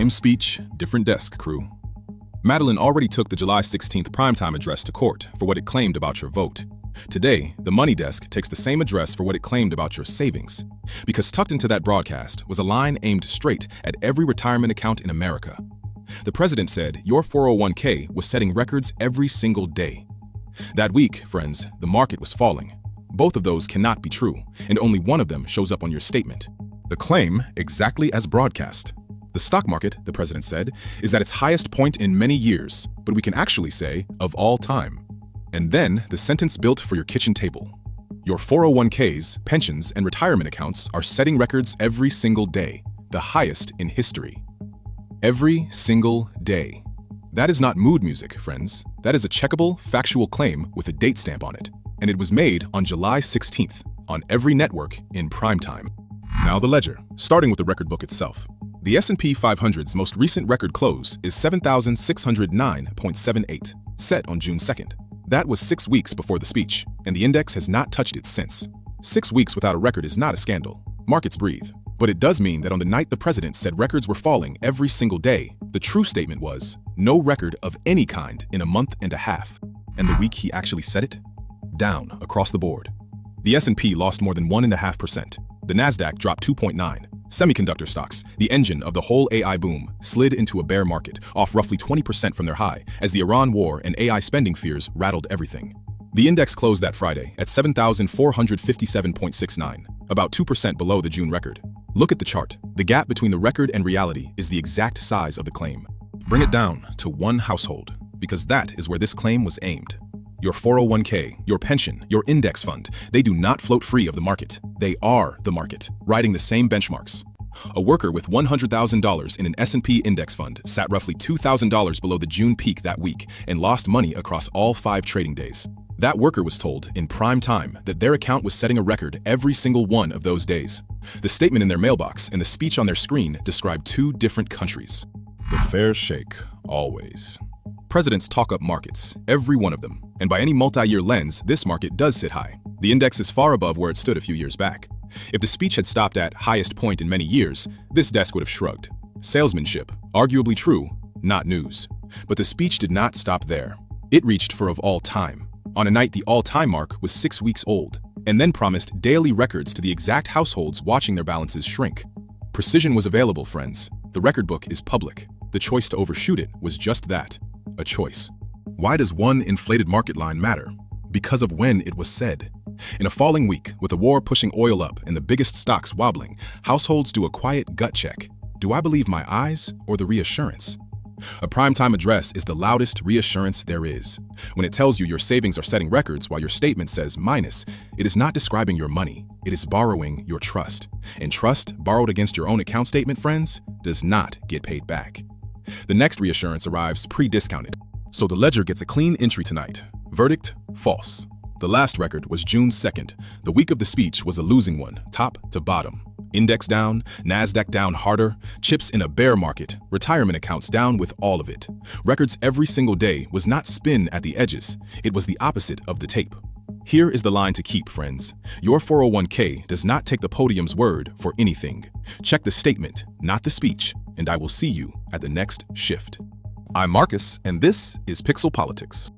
Same speech, different desk, crew. Madeline already took the July 16th primetime address to court for what it claimed about your vote. Today, the money desk takes the same address for what it claimed about your savings. Because tucked into that broadcast was a line aimed straight at every retirement account in America. The president said your 401k was setting records every single day. That week, friends, the market was falling. Both of those cannot be true, and only one of them shows up on your statement. The claim, exactly as broadcast. The stock market, the president said, is at its highest point in many years, but we can actually say, of all time. And then the sentence built for your kitchen table. Your 401ks, pensions, and retirement accounts are setting records every single day, the highest in history. Every single day. That is not mood music, friends. That is a checkable, factual claim with a date stamp on it. And it was made on July 16th, on every network in prime time. Now the ledger, starting with the record book itself. The S&P 500's most recent record close is 7,609.78, set on June 2nd. That was 6 weeks before the speech, and the index has not touched it since. 6 weeks without a record is not a scandal. Markets breathe. But it does mean that on the night the president said records were falling every single day, the true statement was no record of any kind in a month and a half. And the week he actually said it? Down across the board. The S&P lost more than 1.5%. The Nasdaq dropped 2.9%. Semiconductor stocks, the engine of the whole AI boom, slid into a bear market, off roughly 20% from their high, as the Iran war and AI spending fears rattled everything. The index closed that Friday at 7,457.69, about 2% below the June record. Look at the chart. The gap between the record and reality is the exact size of the claim. Bring it down to one household, because that is where this claim was aimed. Your 401k, your pension, your index fund, they do not float free of the market. They are the market, riding the same benchmarks. A worker with $100,000 in an S&P index fund sat roughly $2,000 below the June peak that week and lost money across all 5 trading days. That worker was told in prime time that their account was setting a record every single one of those days. The statement in their mailbox and the speech on their screen described 2 different countries. The fair shake, always. Presidents talk up markets, every one of them, and by any multi-year lens, this market does sit high. The index is far above where it stood a few years back. If the speech had stopped at highest point in many years, this desk would have shrugged. Salesmanship, arguably true, not news. But the speech did not stop there. It reached for of all time. On a night the all-time mark was 6 weeks old, and then promised daily records to the exact households watching their balances shrink. Precision was available, friends. The record book is public. The choice to overshoot it was just that. A choice. Why does one inflated market line matter? Because of when it was said. In a falling week, with the war pushing oil up and the biggest stocks wobbling, households do a quiet gut check. Do I believe my eyes or the reassurance? A primetime address is the loudest reassurance there is. When it tells you your savings are setting records while your statement says minus, it is not describing your money. It is borrowing your trust. And trust borrowed against your own account statement, friends, does not get paid back. The next reassurance arrives pre-discounted. So the ledger gets a clean entry tonight. Verdict, false. The last record was June 2nd. The week of the speech was a losing one, top to bottom. Index down, Nasdaq down harder, chips in a bear market, retirement accounts down with all of it. Records every single day was not spin at the edges. It was the opposite of the tape. Here is the line to keep, friends. Your 401k does not take the podium's word for anything. Check the statement, not the speech, and I will see you at the next shift. I'm Marcus, and this is Pixel Politics.